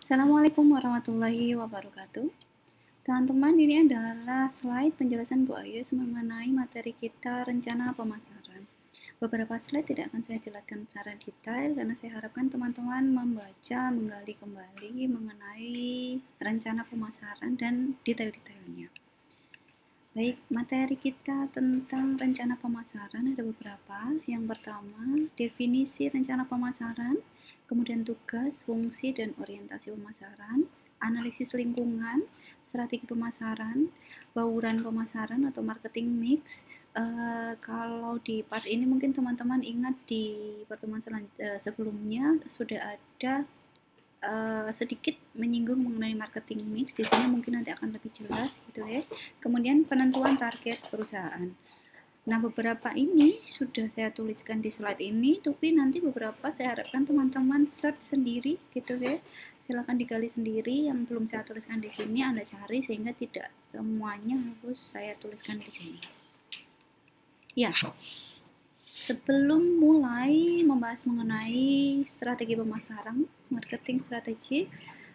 Assalamualaikum warahmatullahi wabarakatuh. Teman-teman, ini adalah slide penjelasan Bu Ayu mengenai materi kita rencana pemasaran. Beberapa slide tidak akan saya jelaskan secara detail karena saya harapkan teman-teman membaca, menggali kembali mengenai rencana pemasaran dan detail-detailnya. Baik, materi kita tentang rencana pemasaran ada beberapa. Yang pertama, definisi rencana pemasaran, kemudian tugas, fungsi, dan orientasi pemasaran, analisis lingkungan, strategi pemasaran, bauran pemasaran atau marketing mix. Kalau di part ini mungkin teman-teman ingat di pertemuan sebelumnya sudah ada sedikit menyinggung mengenai marketing mix. Di sini mungkin nanti akan lebih jelas gitu ya. Kemudian penentuan target perusahaan. Nah, beberapa ini sudah saya tuliskan di slide ini, tapi nanti beberapa saya harapkan teman-teman search sendiri gitu ya. Silakan digali sendiri, yang belum saya tuliskan di sini Anda cari sehingga tidak semuanya harus saya tuliskan di sini. Ya. Sebelum mulai membahas mengenai strategi pemasaran, marketing strategi,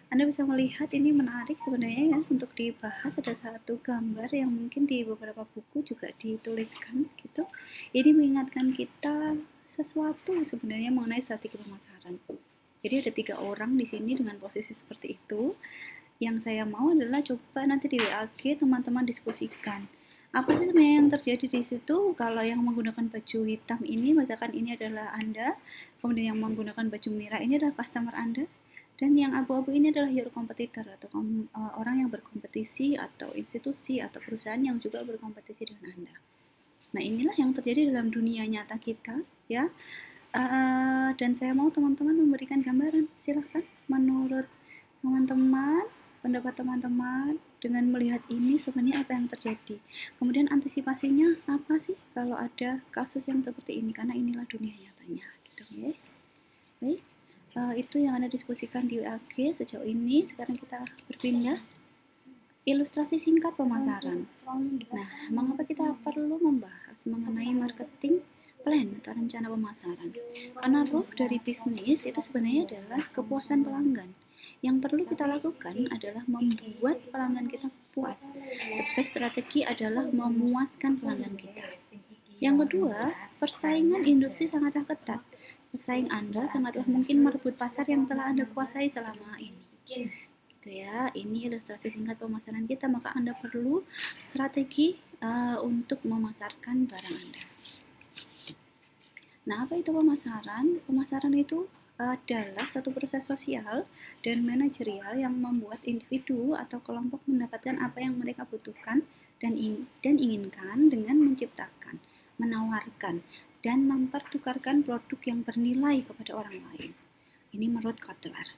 Anda bisa melihat ini menarik sebenarnya ya untuk dibahas. Ada satu gambar yang mungkin di beberapa buku juga dituliskan gitu. Ini mengingatkan kita sesuatu sebenarnya mengenai strategi pemasaran. Jadi ada 3 orang di sini dengan posisi seperti itu. Yang saya mau adalah coba nanti di WAG teman-teman diskusikan. Apa sih sebenarnya yang terjadi di situ? Kalau yang menggunakan baju hitam ini, misalkan ini adalah Anda, kemudian yang menggunakan baju merah ini adalah customer Anda, dan yang abu-abu ini adalah your competitor atau orang yang berkompetisi atau institusi atau perusahaan yang juga berkompetisi dengan Anda. Nah, inilah yang terjadi dalam dunia nyata kita ya. Dan saya mau teman-teman memberikan gambaran. Silahkan menurut teman-teman, pendapat teman-teman dengan melihat ini sebenarnya apa yang terjadi. Kemudian antisipasinya apa sih kalau ada kasus yang seperti ini, karena inilah dunia nyatanya gitu ya. Baik, itu yang Anda diskusikan di WAG sejauh ini. Sekarang kita berpindah ilustrasi singkat pemasaran. Nah, mengapa kita perlu membahas mengenai marketing plan atau rencana pemasaran? Karena roh dari bisnis itu sebenarnya adalah kepuasan pelanggan. Yang perlu kita lakukan adalah membuat pelanggan kita puas. The best strategi adalah memuaskan pelanggan kita. Yang kedua, persaingan industri sangatlah ketat. Pesaing Anda sangatlah mungkin merebut pasar yang telah Anda kuasai selama ini. Gitu ya, ini ilustrasi singkat pemasaran kita, maka Anda perlu strategi untuk memasarkan barang Anda. Nah, apa itu pemasaran? Pemasaran itu adalah satu proses sosial dan manajerial yang membuat individu atau kelompok mendapatkan apa yang mereka butuhkan dan inginkan dengan menciptakan, menawarkan, dan mempertukarkan produk yang bernilai kepada orang lain. Ini menurut Kotler.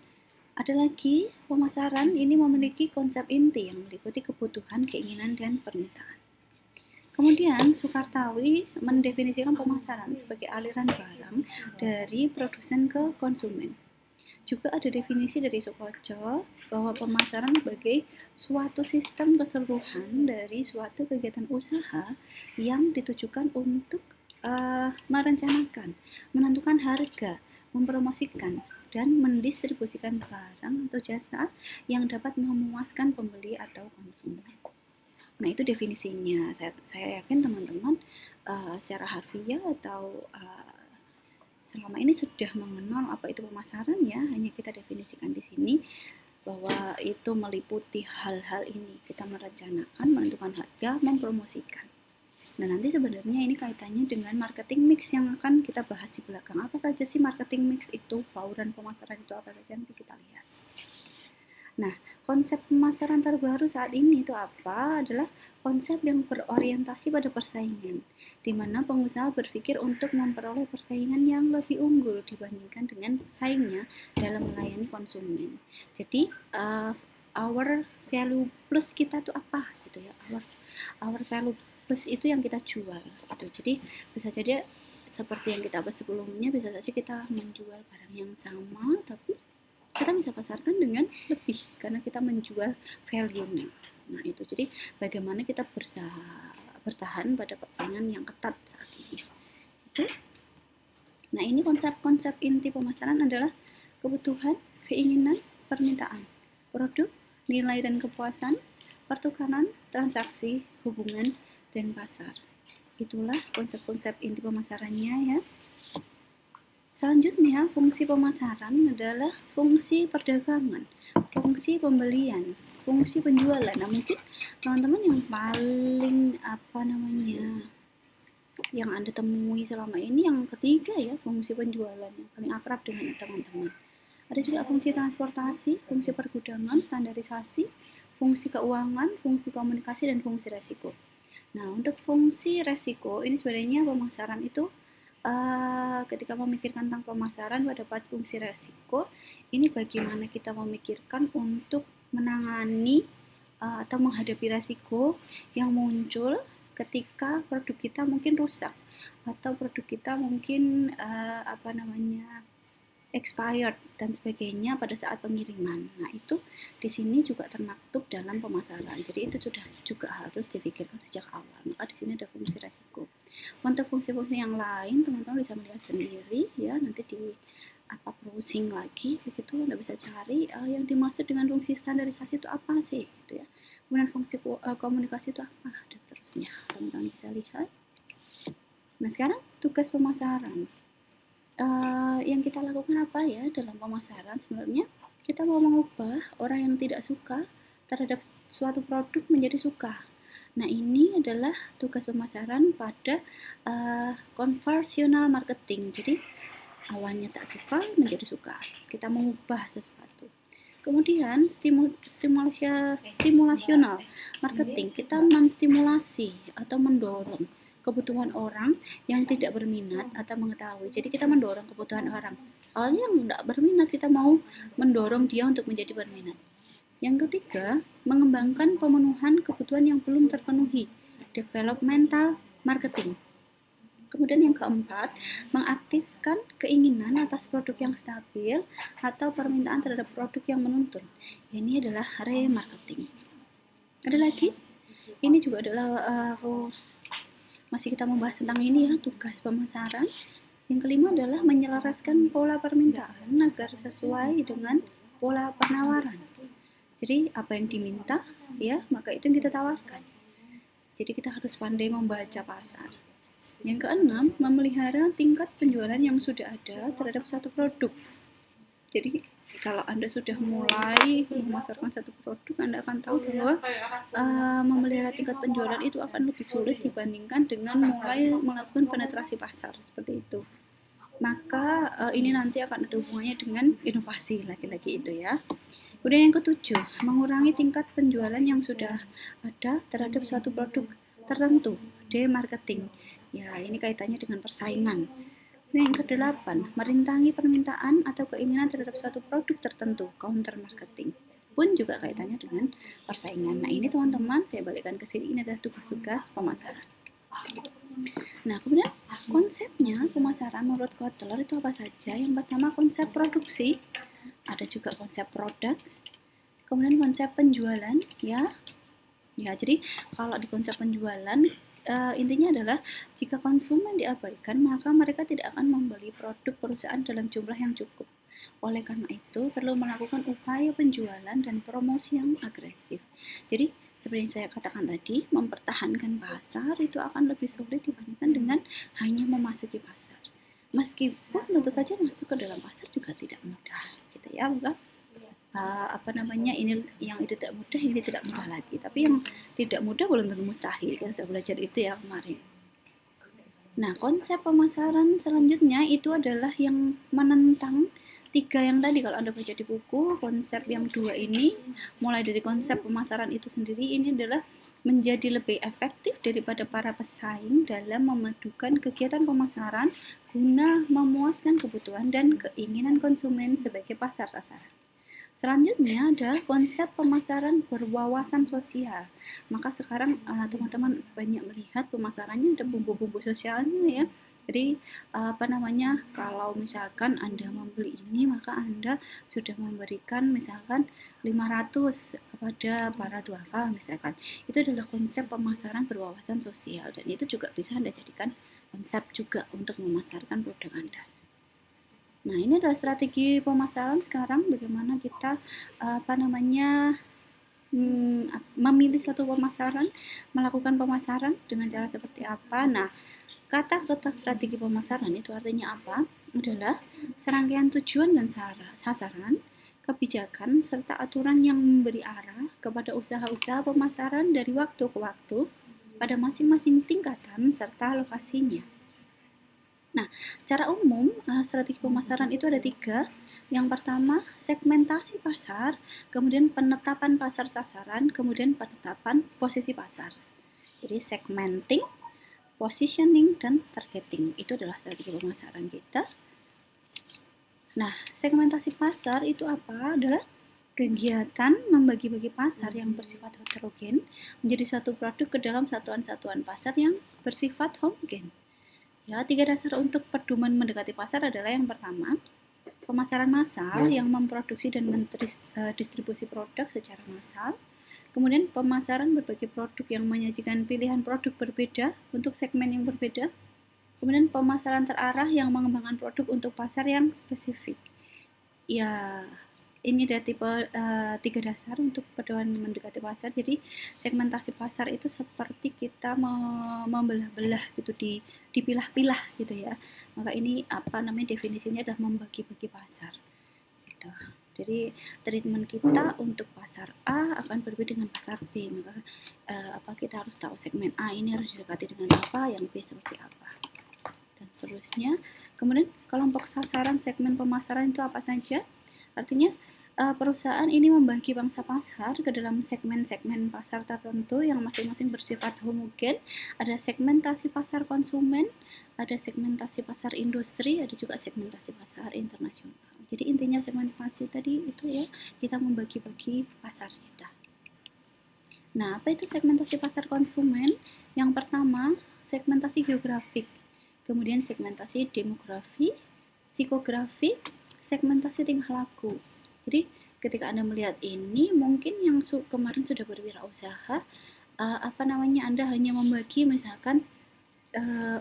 Ada lagi, pemasaran ini memiliki konsep inti yang meliputi kebutuhan, keinginan, dan permintaan. Kemudian, Sukartawi mendefinisikan pemasaran sebagai aliran barang dari produsen ke konsumen. Juga ada definisi dari Sukoco bahwa pemasaran sebagai suatu sistem keseluruhan dari suatu kegiatan usaha yang ditujukan untuk merencanakan, menentukan harga, mempromosikan, dan mendistribusikan barang atau jasa yang dapat memuaskan pembeli atau konsumen. Nah, itu definisinya. Saya yakin teman-teman secara harfiah atau selama ini sudah mengenal apa itu pemasaran ya. Hanya kita definisikan di sini bahwa itu meliputi hal-hal ini. Kita merencanakan, menentukan harga, mempromosikan. Nah, nanti sebenarnya ini kaitannya dengan marketing mix yang akan kita bahas di belakang. Apa saja sih marketing mix itu? Bauran pemasaran itu apa saja? Nanti kita lihat. Nah, konsep pemasaran terbaru saat ini itu apa? Adalah konsep yang berorientasi pada persaingan, di mana pengusaha berpikir untuk memperoleh persaingan yang lebih unggul dibandingkan dengan pesaingnya dalam melayani konsumen. Jadi, our value plus kita itu apa gitu ya? Our value plus itu yang kita jual gitu. Jadi bisa jadi seperti yang kita bahas sebelumnya, bisa saja kita menjual barang yang sama tapi kita bisa pasarkan dengan lebih karena kita menjual value-nya. Nah, itu jadi bagaimana kita bertahan pada persaingan yang ketat saat ini. Gitu. Nah, ini konsep-konsep inti pemasaran adalah kebutuhan, keinginan, permintaan, produk, nilai dan kepuasan, pertukaran, transaksi, hubungan, dan pasar. Itulah konsep-konsep inti pemasarannya ya. Selanjutnya, fungsi pemasaran adalah fungsi perdagangan, fungsi pembelian, fungsi penjualan. Nah, mungkin teman-teman yang paling yang Anda temui selama ini yang ketiga ya, fungsi penjualan yang paling akrab dengan teman-teman. Ada juga fungsi transportasi, fungsi pergudangan, standarisasi, fungsi keuangan, fungsi komunikasi, dan fungsi resiko. Nah, untuk fungsi resiko ini sebenarnya pemasaran itu ketika memikirkan tentang pemasaran pada part fungsi resiko, ini bagaimana kita memikirkan untuk menangani atau menghadapi resiko yang muncul ketika produk kita mungkin rusak atau produk kita mungkin expired dan sebagainya pada saat pengiriman. Nah, itu di sini juga termaktub dalam pemasaran. Jadi itu sudah juga harus dipikirkan sejak awal. Maka di sini ada fungsi resiko. Untuk fungsi-fungsi yang lain, teman-teman bisa melihat sendiri ya, nanti di browsing lagi begitu Anda bisa cari yang dimaksud dengan fungsi standarisasi itu apa sih gitu ya. Kemudian fungsi komunikasi itu apa dan terusnya. Teman-teman bisa lihat. Nah, sekarang tugas pemasaran. Yang kita lakukan apa ya dalam pemasaran? Sebenarnya kita mau mengubah orang yang tidak suka terhadap suatu produk menjadi suka. Nah, ini adalah tugas pemasaran pada conversional marketing. Jadi awalnya tak suka menjadi suka. Kita mengubah sesuatu. Kemudian stimulasional marketing, kita menstimulasi atau mendorong kebutuhan orang yang tidak berminat atau mengetahui. Jadi kita mendorong kebutuhan orang. Awalnya yang tidak berminat, kita mau mendorong dia untuk menjadi berminat. Yang ketiga, mengembangkan pemenuhan kebutuhan yang belum terpenuhi, developmental marketing. Kemudian yang keempat, mengaktifkan keinginan atas produk yang stabil atau permintaan terhadap produk yang menuntun. Ini adalah remarketing. Ada lagi? Ini juga adalah masih kita membahas tentang ini ya, tugas pemasaran. Yang kelima adalah menyelaraskan pola permintaan agar sesuai dengan pola penawaran. Jadi apa yang diminta ya, maka itu yang kita tawarkan. Jadi kita harus pandai membaca pasar. Yang keenam, memelihara tingkat penjualan yang sudah ada terhadap satu produk. Jadi kalau Anda sudah mulai memasarkan satu produk, Anda akan tahu bahwa memelihara tingkat penjualan itu akan lebih sulit dibandingkan dengan mulai melakukan penetrasi pasar seperti itu. Maka ini nanti akan ada hubungannya dengan inovasi lagi-lagi itu ya. Kemudian yang ketujuh, mengurangi tingkat penjualan yang sudah ada terhadap suatu produk tertentu, demarketing. Ya, ini kaitannya dengan persaingan. Yang kedelapan, merintangi permintaan atau keinginan terhadap suatu produk tertentu, counter marketing. Pun juga kaitannya dengan persaingan. Nah, ini teman-teman, saya balikkan ke sini, ini adalah tugas-tugas pemasaran. Nah, kemudian konsepnya pemasaran menurut Kotler itu apa saja? Yang pertama, konsep produksi, ada juga konsep produk, kemudian konsep penjualan, ya. Ya, jadi kalau di konsep penjualan, intinya adalah jika konsumen diabaikan, maka mereka tidak akan membeli produk perusahaan dalam jumlah yang cukup. Oleh karena itu, perlu melakukan upaya penjualan dan promosi yang agresif. Jadi, seperti yang saya katakan tadi, mempertahankan pasar itu akan lebih sulit dibandingkan dengan hanya memasuki pasar. Meskipun tentu saja masuk ke dalam pasar juga tidak mudah, gitu ya, bukan? Ini yang itu tidak mudah, ini tidak mudah lagi. Tapi yang tidak mudah belum tentu mustahil. Kita sudah belajar itu ya kemarin. Nah, konsep pemasaran selanjutnya itu adalah yang menentang tiga yang tadi. Kalau Anda baca di buku, konsep yang dua ini, mulai dari konsep pemasaran itu sendiri, ini adalah menjadi lebih efektif daripada para pesaing dalam memadukan kegiatan pemasaran guna memuaskan kebutuhan dan keinginan konsumen sebagai pasar sasaran. Selanjutnya adalah konsep pemasaran berwawasan sosial. Maka sekarang teman-teman banyak melihat pemasarannya ada bumbu-bumbu sosialnya ya. Jadi kalau misalkan Anda membeli ini, maka Anda sudah memberikan misalkan 500 kepada para duafa misalkan. Itu adalah konsep pemasaran berwawasan sosial, dan itu juga bisa Anda jadikan konsep juga untuk memasarkan produk Anda. Nah, ini adalah strategi pemasaran sekarang, bagaimana kita memilih satu pemasaran, melakukan pemasaran dengan cara seperti apa. Nah, kata-kata strategi pemasaran itu artinya apa? Adalah serangkaian tujuan dan sasaran, kebijakan, serta aturan yang memberi arah kepada usaha-usaha pemasaran dari waktu ke waktu pada masing-masing tingkatan serta lokasinya. Nah, secara umum strategi pemasaran itu ada 3. Yang pertama, segmentasi pasar, kemudian penetapan pasar sasaran, kemudian penetapan posisi pasar. Jadi segmenting, positioning, dan targeting itu adalah strategi pemasaran kita. Nah, segmentasi pasar itu apa? Adalah kegiatan membagi-bagi pasar yang bersifat heterogen menjadi suatu produk ke dalam satuan-satuan pasar yang bersifat homogen. Ya, 3 dasar untuk pedoman mendekati pasar adalah yang pertama, pemasaran massal yang memproduksi dan mendistribusi produk secara massal. Kemudian pemasaran berbagai produk yang menyajikan pilihan produk berbeda untuk segmen yang berbeda. Kemudian pemasaran terarah yang mengembangkan produk untuk pasar yang spesifik. Ya, ini dari tipe 3 dasar untuk pedoman mendekati pasar. Jadi segmentasi pasar itu seperti kita membelah-belah gitu, dipilah-pilah gitu ya. Maka ini definisinya adalah membagi-bagi pasar gitu. Jadi treatment kita untuk pasar A akan berbeda dengan pasar B. Maka kita harus tahu segmen A ini harus didekati dengan apa, yang B seperti apa, dan seterusnya. Kemudian kelompok sasaran segmen pemasaran itu apa saja? Artinya perusahaan ini membagi pangsa pasar ke dalam segmen-segmen pasar tertentu yang masing-masing bersifat homogen. Ada segmentasi pasar konsumen, ada segmentasi pasar industri, ada juga segmentasi pasar internasional. Jadi intinya segmentasi tadi itu ya, kita membagi-bagi pasar kita. Nah, apa itu segmentasi pasar konsumen? Yang pertama, segmentasi geografik, kemudian segmentasi demografi, psikografi, segmentasi tingkah laku. Jadi ketika Anda melihat ini, mungkin yang kemarin sudah berwirausaha, Anda hanya membagi misalkan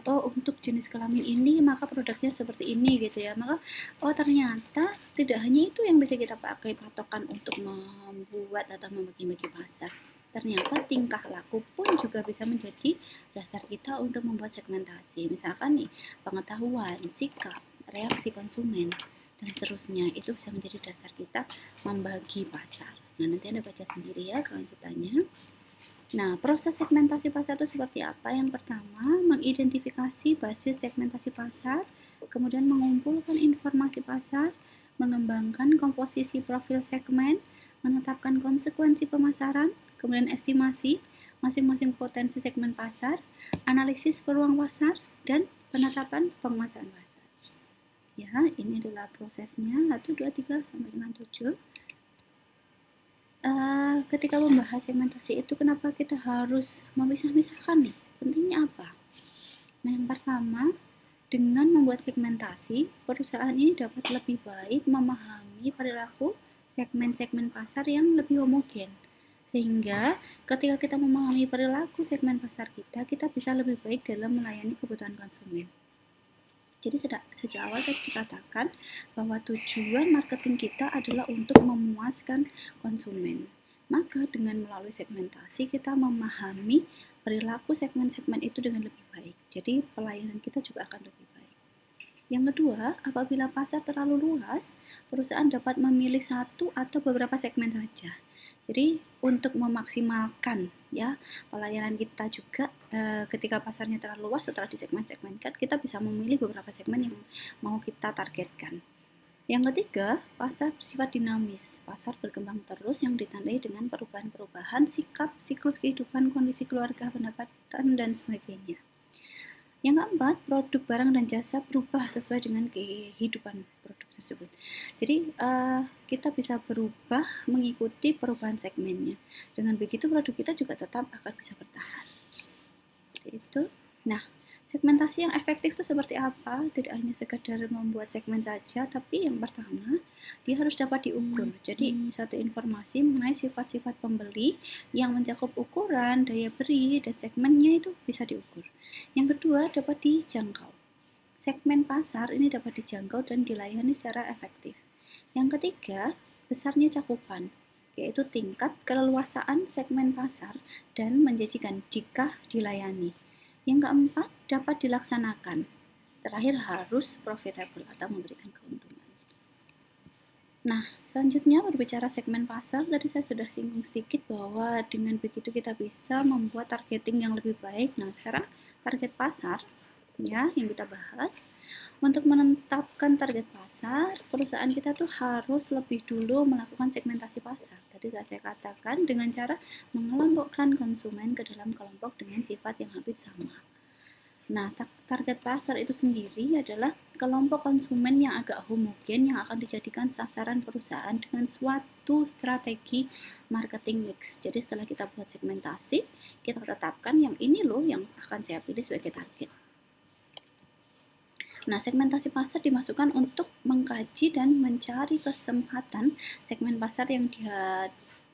untuk jenis kelamin ini maka produknya seperti ini gitu ya. Maka ternyata tidak hanya itu yang bisa kita pakai patokan untuk membuat atau membagi-bagi pasar. Ternyata tingkah laku pun juga bisa menjadi dasar kita untuk membuat segmentasi. Misalkan nih, pengetahuan, sikap, reaksi konsumen, dan seterusnya, itu bisa menjadi dasar kita membagi pasar. Nah, nanti Anda baca sendiri ya kelanjutannya. Nah, proses segmentasi pasar itu seperti apa? Yang pertama, mengidentifikasi basis segmentasi pasar, kemudian mengumpulkan informasi pasar, mengembangkan komposisi profil segmen, menetapkan konsekuensi pemasaran, kemudian estimasi masing-masing potensi segmen pasar, analisis peluang pasar, dan penetapan pemasaran pasar. Ya, ini adalah prosesnya 1, 2, 3, sampai dengan 7. Ketika membahas segmentasi itu, kenapa kita harus memisah-misahkan nih? Pentingnya apa? Nah, yang pertama, dengan membuat segmentasi, perusahaan ini dapat lebih baik memahami perilaku segmen-segmen pasar yang lebih homogen. Sehingga ketika kita memahami perilaku segmen pasar kita bisa lebih baik dalam melayani kebutuhan konsumen. Jadi sejak awal tadi dikatakan bahwa tujuan marketing kita adalah untuk memuaskan konsumen. Maka dengan melalui segmentasi kita memahami perilaku segmen-segmen itu dengan lebih baik. Jadi pelayanan kita juga akan lebih baik. Yang kedua, apabila pasar terlalu luas, perusahaan dapat memilih satu atau beberapa segmen saja. Jadi untuk memaksimalkan ya pelayanan kita juga ketika pasarnya terlalu luas, setelah disegmen-segmenkan, kita bisa memilih beberapa segmen yang mau kita targetkan. Yang ketiga, pasar bersifat dinamis. Pasar berkembang terus yang ditandai dengan perubahan-perubahan sikap, siklus kehidupan, kondisi keluarga, pendapatan, dan sebagainya. Yang keempat, produk, barang, dan jasa berubah sesuai dengan kehidupan produk tersebut. Jadi kita bisa berubah mengikuti perubahan segmennya. Dengan begitu produk kita juga tetap akan bisa bertahan. Seperti itu. Nah, segmentasi yang efektif itu seperti apa? Tidak hanya sekedar membuat segmen saja, tapi yang pertama, dia harus dapat diukur. Jadi satu informasi mengenai sifat-sifat pembeli yang mencakup ukuran, daya beli, dan segmennya itu bisa diukur. Yang kedua, dapat dijangkau. segmen pasar ini dapat dijangkau dan dilayani secara efektif. Yang ketiga, besarnya cakupan, yaitu tingkat keleluasaan segmen pasar dan menjanjikan jika dilayani. Yang keempat, dapat dilaksanakan. Terakhir, harus profitable atau memberikan keuntungan. Nah, selanjutnya berbicara segmen pasar, tadi saya sudah singgung sedikit bahwa dengan begitu kita bisa membuat targeting yang lebih baik. Nah, sekarang target pasar ya yang kita bahas. Untuk menetapkan target pasar, perusahaan kita tuh harus lebih dulu melakukan segmentasi pasar. Tadi saya katakan dengan cara mengelompokkan konsumen ke dalam kelompok dengan sifat yang hampir sama. Nah, target pasar itu sendiri adalah kelompok konsumen yang agak homogen yang akan dijadikan sasaran perusahaan dengan suatu strategi marketing mix. Jadi setelah kita buat segmentasi, kita tetapkan yang ini loh yang akan saya pilih sebagai target. Nah, segmentasi pasar dimasukkan untuk mengkaji dan mencari kesempatan segmen pasar yang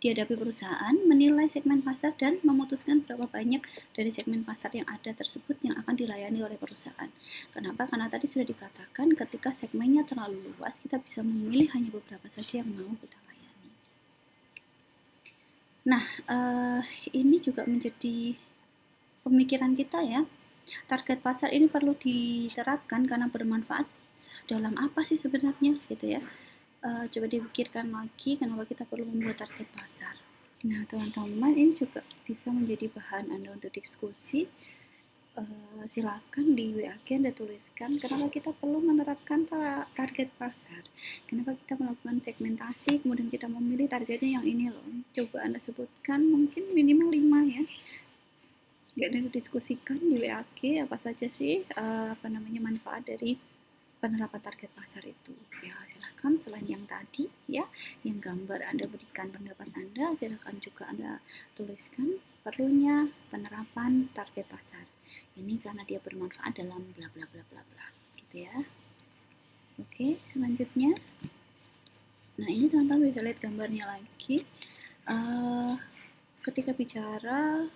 dihadapi perusahaan, menilai segmen pasar, dan memutuskan berapa banyak dari segmen pasar yang ada tersebut yang akan dilayani oleh perusahaan. Kenapa? Karena tadi sudah dikatakan ketika segmennya terlalu luas, kita bisa memilih hanya beberapa saja yang mau kita layani. Nah, ini juga menjadi pemikiran kita ya. Target pasar ini perlu diterapkan karena bermanfaat dalam apa sih sebenarnya gitu ya. Coba dipikirkan lagi kenapa kita perlu membuat target pasar. Nah, teman-teman, ini juga bisa menjadi bahan Anda untuk diskusi. Silakan di WA-Q Anda tuliskan kenapa kita perlu menerapkan target pasar, kenapa kita melakukan segmentasi, kemudian kita memilih targetnya yang ini loh. Coba Anda sebutkan mungkin minimal 5 ya. Nggak didiskusikan di WAG apa saja sih manfaat dari penerapan target pasar itu. Ya, silakan selain yang tadi ya, yang gambar Anda berikan pendapat Anda, silakan juga Anda tuliskan perlunya penerapan target pasar. Ini karena dia bermanfaat dalam bla bla bla bla bla gitu ya. Oke, selanjutnya. Nah, ini teman-teman bisa lihat gambarnya lagi. Ketika bicara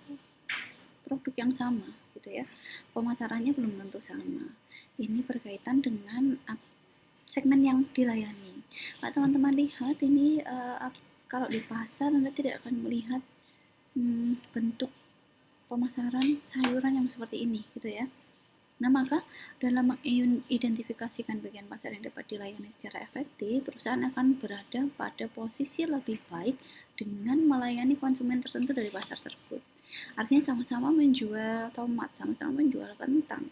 produk yang sama gitu ya, pemasarannya belum tentu sama. Ini berkaitan dengan segmen yang dilayani. Nah, teman-teman lihat ini kalau di pasar Anda tidak akan melihat bentuk pemasaran sayuran yang seperti ini gitu ya. Nah, maka dalam mengidentifikasikan bagian pasar yang dapat dilayani secara efektif, perusahaan akan berada pada posisi lebih baik dengan melayani konsumen tertentu dari pasar tersebut. Artinya sama-sama menjual tomat, sama-sama menjual kentang,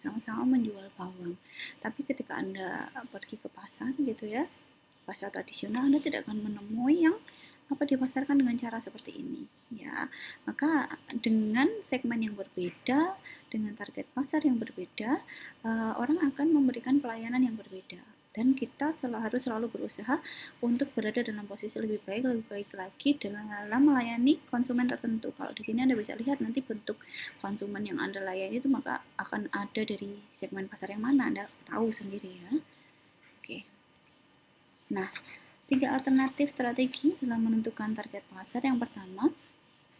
sama-sama menjual bawang. Tapi ketika Anda pergi ke pasar gitu ya, pasar tradisional, Anda tidak akan menemui yang dipasarkan dengan cara seperti ini ya. Maka dengan segmen yang berbeda, dengan target pasar yang berbeda, orang akan memberikan pelayanan yang berbeda. Dan kita harus selalu berusaha untuk berada dalam posisi lebih baik lagi dalam melayani konsumen tertentu. Kalau di sini Anda bisa lihat nanti bentuk konsumen yang Anda layani itu maka akan ada dari segmen pasar yang mana, Anda tahu sendiri ya. Oke. Nah, 3 alternatif strategi dalam menentukan target pasar. Yang pertama,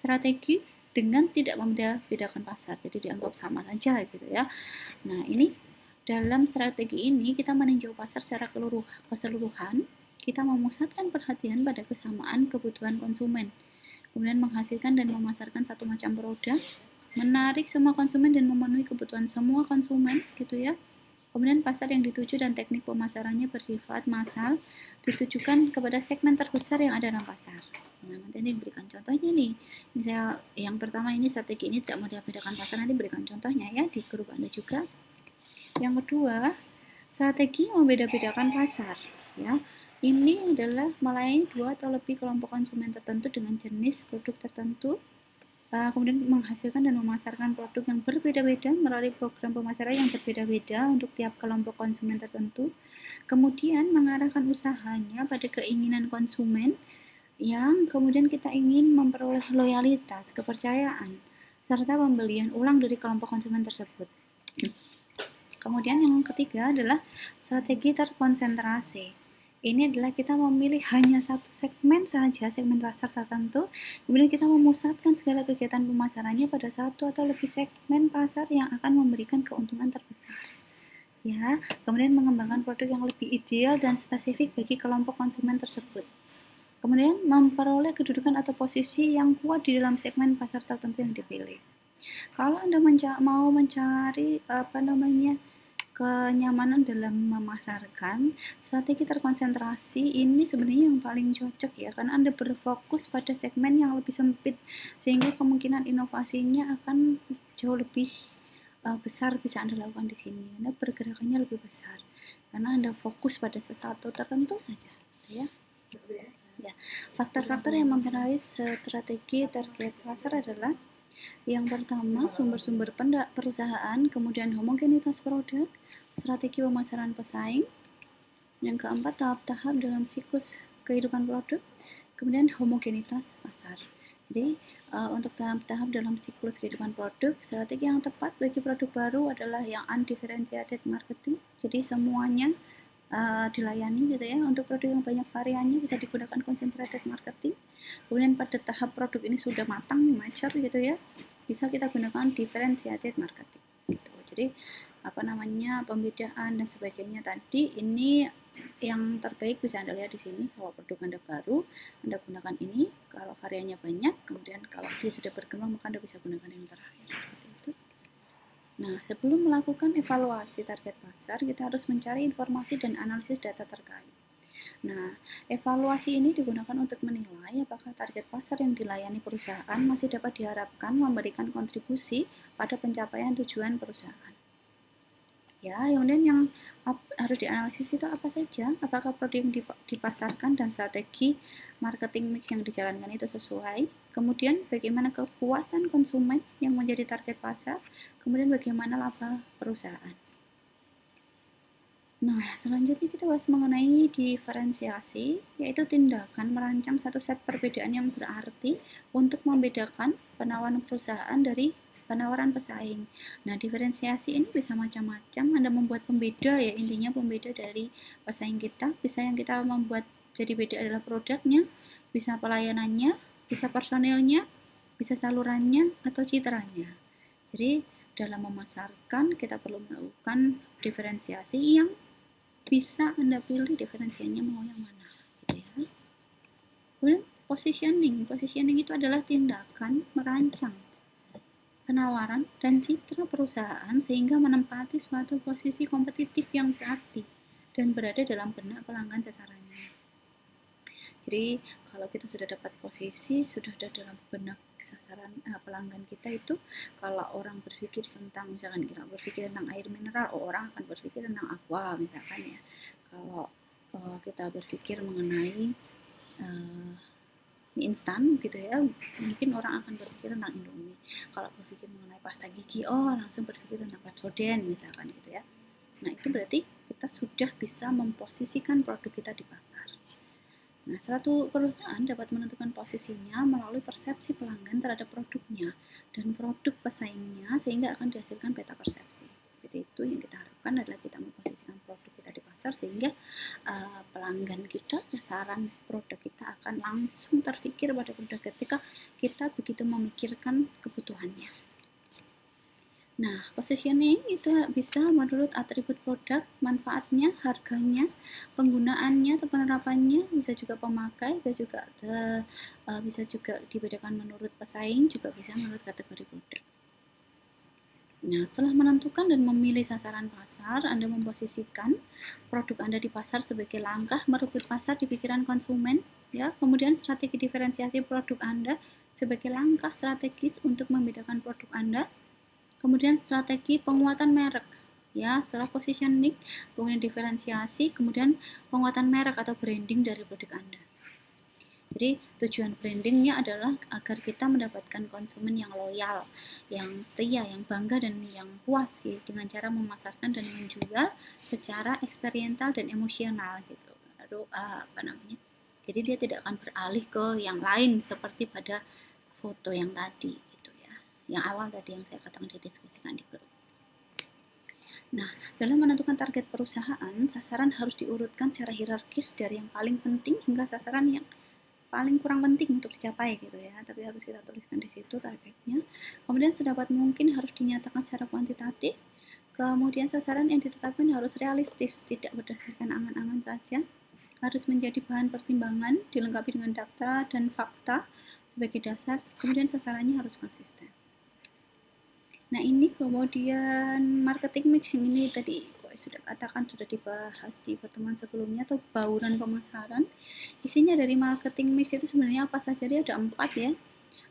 strategi dengan tidak membedakan pasar, jadi dianggap sama saja gitu ya. Nah, ini dalam strategi ini kita meninjau pasar secara keseluruhan, kita memusatkan perhatian pada kesamaan kebutuhan konsumen, kemudian menghasilkan dan memasarkan satu macam produk, menarik semua konsumen dan memenuhi kebutuhan semua konsumen gitu ya. Kemudian pasar yang dituju dan teknik pemasarannya bersifat massal, ditujukan kepada segmen terbesar yang ada dalam pasar. Nah, nanti ini berikan contohnya nih. Misalnya yang pertama ini strategi ini tidak membedakan pasar, nanti berikan contohnya ya di grup Anda juga. Yang kedua, strategi membeda-bedakan pasar. Ya, ini adalah melayani 2 atau lebih kelompok konsumen tertentu dengan jenis produk tertentu, kemudian menghasilkan dan memasarkan produk yang berbeda-beda melalui program pemasaran yang berbeda-beda untuk tiap kelompok konsumen tertentu. Kemudian mengarahkan usahanya pada keinginan konsumen yang kemudian kita ingin memperoleh loyalitas, kepercayaan, serta pembelian ulang dari kelompok konsumen tersebut. Kemudian yang ketiga adalah strategi terkonsentrasi. Ini adalah kita memilih hanya satu segmen saja, segmen pasar tertentu, kemudian kita memusatkan segala kegiatan pemasarannya pada satu atau lebih segmen pasar yang akan memberikan keuntungan terbesar. ya. Kemudian mengembangkan produk yang lebih ideal dan spesifik bagi kelompok konsumen tersebut. Kemudian memperoleh kedudukan atau posisi yang kuat di dalam segmen pasar tertentu yang dipilih. Kalau Anda mau mencari kenyamanan dalam memasarkan, strategi terkonsentrasi ini sebenarnya yang paling cocok ya, karena Anda berfokus pada segmen yang lebih sempit, sehingga kemungkinan inovasinya akan jauh lebih besar bisa Anda lakukan di sini. Anda pergerakannya lebih besar karena Anda fokus pada sesuatu tertentu saja, ya. Ya, faktor-faktor yang mempengaruhi strategi target pasar adalah yang pertama, sumber-sumber perusahaan, kemudian homogenitas produk, strategi pemasaran pesaing. Yang keempat, tahap-tahap dalam siklus kehidupan produk, kemudian homogenitas pasar. Jadi, untuk tahap-tahap dalam siklus kehidupan produk, strategi yang tepat bagi produk baru adalah yang undifferentiated marketing. Jadi, semuanya dilayani gitu ya. Untuk produk yang banyak variannya bisa digunakan concentrated marketing. Kemudian pada tahap produk ini sudah matang, mature gitu ya, bisa kita gunakan differentiated marketing gitu. Jadi pembedaan dan sebagainya tadi ini yang terbaik bisa Anda lihat di sini. Kalau produk Anda baru, Anda gunakan ini. Kalau variannya banyak, kemudian kalau dia sudah berkembang, maka Anda bisa gunakan yang terakhir seperti itu. Nah, sebelum melakukan evaluasi target pasar, kita harus mencari informasi dan analisis data terkait. Nah, evaluasi ini digunakan untuk menilai apakah target pasar yang dilayani perusahaan masih dapat diharapkan memberikan kontribusi pada pencapaian tujuan perusahaan. Ya, kemudian yang harus dianalisis itu apa saja? Apakah produk yang dipasarkan dan strategi marketing mix yang dijalankan itu sesuai? Kemudian bagaimana kepuasan konsumen yang menjadi target pasar? Kemudian bagaimana laba perusahaan? Nah, selanjutnya kita bahas mengenai diferensiasi, yaitu tindakan merancang satu set perbedaan yang berarti untuk membedakan penawaran perusahaan dari penawaran pesaing. Nah, diferensiasi ini bisa macam-macam. Anda membuat pembeda ya, intinya pembeda dari pesaing kita. Bisa yang kita membuat jadi beda adalah produknya, bisa pelayanannya, bisa personilnya, bisa salurannya, atau citranya. Jadi, dalam memasarkan kita perlu melakukan diferensiasi yang bisa Anda pilih diferensiannya mau yang mana gitu ya. Kemudian positioning itu adalah tindakan merancang penawaran dan citra perusahaan sehingga menempati suatu posisi kompetitif yang berarti dan berada dalam benak pelanggan sasarannya. Jadi kalau kita sudah dapat posisi, sudah ada dalam benak sasaran pelanggan kita itu, kalau orang berpikir tentang, misalkan kita berpikir tentang air mineral, orang akan berpikir tentang aqua misalkan ya. Kalau kita berpikir mengenai mie instan gitu ya, mungkin orang akan berpikir tentang Indomie. Kalau berpikir mengenai pasta gigi, langsung berpikir tentang Pepsodent misalkan gitu ya. Nah, itu berarti kita sudah bisa memposisikan produk kita di pasar. Nah, suatu perusahaan dapat menentukan posisinya melalui persepsi pelanggan terhadap produknya dan produk pesaingnya sehingga akan dihasilkan peta persepsi. Seperti itu yang kita harapkan adalah kita memposisikan produk kita di pasar sehingga pelanggan kita, sasaran produk kita akan langsung terpikir pada produk ketika kita begitu memikirkan kebutuhannya. Nah, positioning itu bisa menurut atribut produk, manfaatnya, harganya, penggunaannya atau penerapannya, bisa juga pemakai, bisa juga dibedakan menurut pesaing, juga bisa menurut kategori produk. Nah, setelah menentukan dan memilih sasaran pasar, Anda memposisikan produk Anda di pasar sebagai langkah merebut pasar di pikiran konsumen, ya. Kemudian strategi diferensiasi produk Anda sebagai langkah strategis untuk membedakan produk Anda. Kemudian strategi penguatan merek, ya. Setelah positioning, kemudian diferensiasi, kemudian penguatan merek atau branding dari produk Anda. Jadi tujuan brandingnya adalah agar kita mendapatkan konsumen yang loyal, yang setia, yang bangga dan yang puas gitu, dengan cara memasarkan dan menjual secara eksperiental dan emosional gitu. Lalu jadi dia tidak akan beralih ke yang lain seperti pada foto yang tadi gitu ya. Yang awal tadi yang saya katakan didiskusikan di grup. Nah, dalam menentukan target perusahaan, sasaran harus diurutkan secara hierarkis dari yang paling penting hingga sasaran yang paling kurang penting untuk dicapai gitu ya, tapi harus kita tuliskan di situ targetnya. Kemudian sedapat mungkin harus dinyatakan secara kuantitatif, Kemudian sasaran yang ditetapkan harus realistis, tidak berdasarkan angan-angan saja, harus menjadi bahan pertimbangan, dilengkapi dengan data dan fakta sebagai dasar, kemudian sasarannya harus konsisten. Nah, ini kemudian marketing mix yang ini tadi sudah katakan, sudah dibahas di pertemuan sebelumnya, atau bauran pemasaran. Isinya dari marketing mix itu sebenarnya apa saja? Dia ada 4 ya.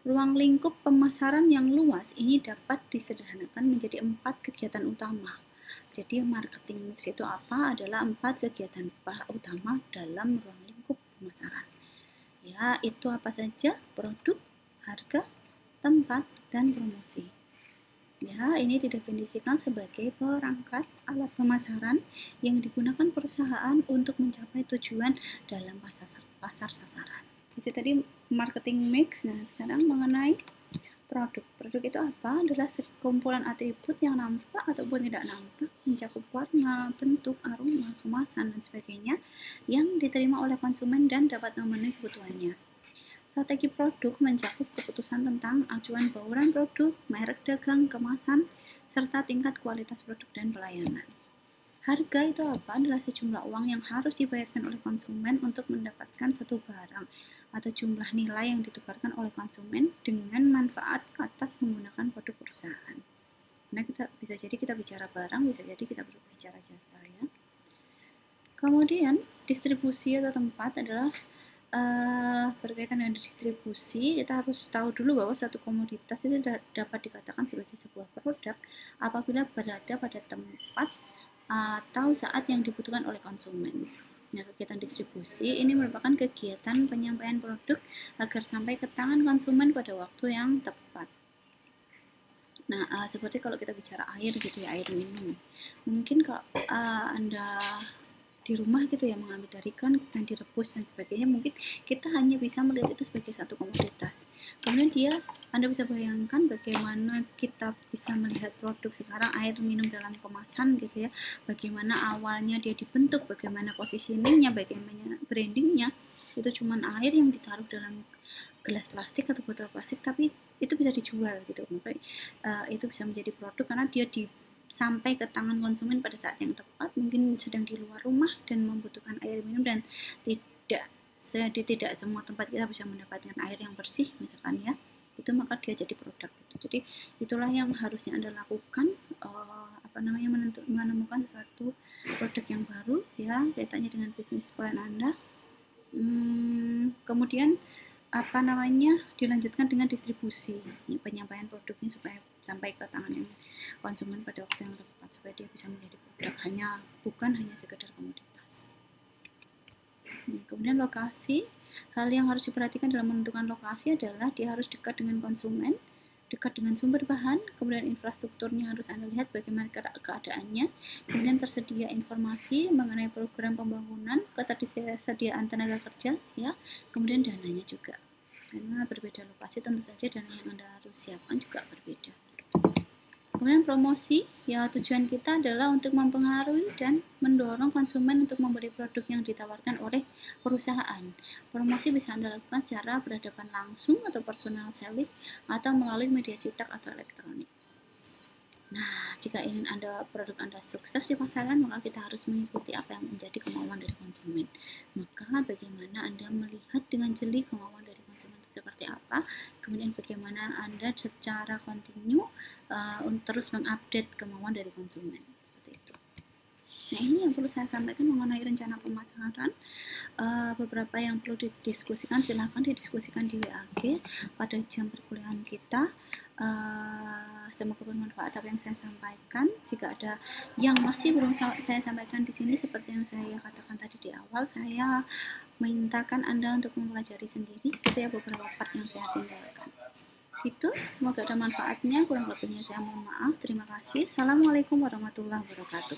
Ruang lingkup pemasaran yang luas ini dapat disederhanakan menjadi 4 kegiatan utama. Jadi marketing mix itu apa? Adalah 4 kegiatan utama dalam ruang lingkup pemasaran. Ya, itu apa saja? Produk, harga, tempat, dan promosi. Ya, ini didefinisikan sebagai perangkat alat pemasaran yang digunakan perusahaan untuk mencapai tujuan dalam pasar sasaran. Jadi tadi marketing mix. Nah, sekarang mengenai produk. Produk itu apa? Adalah sekumpulan atribut yang nampak ataupun tidak nampak, mencakup warna, bentuk, aroma, kemasan, dan sebagainya yang diterima oleh konsumen dan dapat memenuhi kebutuhannya. Strategi produk mencakup keputusan tentang acuan bauran produk, merek dagang, kemasan, serta tingkat kualitas produk dan pelayanan. Harga itu apa? Adalah sejumlah uang yang harus dibayarkan oleh konsumen untuk mendapatkan satu barang atau jumlah nilai yang ditukarkan oleh konsumen dengan manfaat atas menggunakan produk perusahaan. Nah, bisa jadi kita bicara barang, bisa jadi kita berbicara jasa ya. Kemudian distribusi atau tempat adalah berkaitan dengan distribusi. Kita harus tahu dulu bahwa suatu komoditas itu dapat dikatakan sebagai sebuah produk apabila berada pada tempat atau saat yang dibutuhkan oleh konsumen. Nah, kegiatan distribusi ini merupakan kegiatan penyampaian produk agar sampai ke tangan konsumen pada waktu yang tepat. Nah, seperti kalau kita bicara air gitu ya, air minum. Mungkin kalau Anda di rumah gitu ya, mengambil dari kan dan direbus dan sebagainya, mungkin kita hanya bisa melihat itu sebagai satu komoditas. Kemudian Anda bisa bayangkan bagaimana kita bisa melihat produk sekarang, air minum dalam kemasan gitu ya, bagaimana awalnya dia dibentuk, bagaimana positioningnya, bagaimana brandingnya. Itu cuma air yang ditaruh dalam gelas plastik atau botol plastik, tapi itu bisa dijual gitu. Makanya itu bisa menjadi produk karena dia sampai ke tangan konsumen pada saat yang tepat, mungkin sedang di luar rumah dan membutuhkan air minum, dan tidak semua tempat kita bisa mendapatkan air yang bersih misalkan ya, itu maka dia jadi produk gitu. Jadi itulah yang harusnya Anda lakukan, menemukan suatu produk yang baru ya, kaitannya dengan bisnis plan Anda. Kemudian dilanjutkan dengan distribusi, penyampaian produknya supaya sampai ke tangan konsumen pada waktu yang tepat, supaya dia bisa menjadi produk, bukan hanya sekedar komoditas. Kemudian lokasi, hal yang harus diperhatikan dalam menentukan lokasi adalah dia harus dekat dengan konsumen, dekat dengan sumber bahan, kemudian infrastrukturnya harus Anda lihat bagaimana keadaannya, kemudian tersedia informasi mengenai program pembangunan, ketersediaan tenaga kerja ya, kemudian dananya juga. Karena berbeda lokasi, tentu saja dana yang Anda harus siapkan juga berbeda. Kemudian promosi, ya tujuan kita adalah untuk mempengaruhi dan mendorong konsumen untuk membeli produk yang ditawarkan oleh perusahaan. Promosi bisa Anda lakukan secara berhadapan langsung atau personal selling, atau melalui media cetak atau elektronik. Nah, jika ingin produk Anda sukses di pasaran, maka kita harus mengikuti apa yang menjadi kemauan dari konsumen. Maka bagaimana Anda melihat dengan jeli kemauan dari konsumen itu seperti apa, kemudian bagaimana Anda secara kontinu terus mengupdate kemauan dari konsumen. Seperti itu. Nah, ini yang perlu saya sampaikan mengenai rencana pemasaran. Beberapa yang perlu didiskusikan, silahkan didiskusikan di WAG pada jam perkuliahan kita. Semoga bermanfaat apa yang saya sampaikan. Jika ada yang masih belum saya sampaikan di sini, seperti yang saya katakan tadi di awal, saya mintakan Anda untuk mempelajari sendiri. Itu ya beberapa part yang saya tinggalkan. Itu, semoga ada manfaatnya. Kurang lebihnya saya mohon maaf. Terima kasih. Assalamualaikum warahmatullahi wabarakatuh.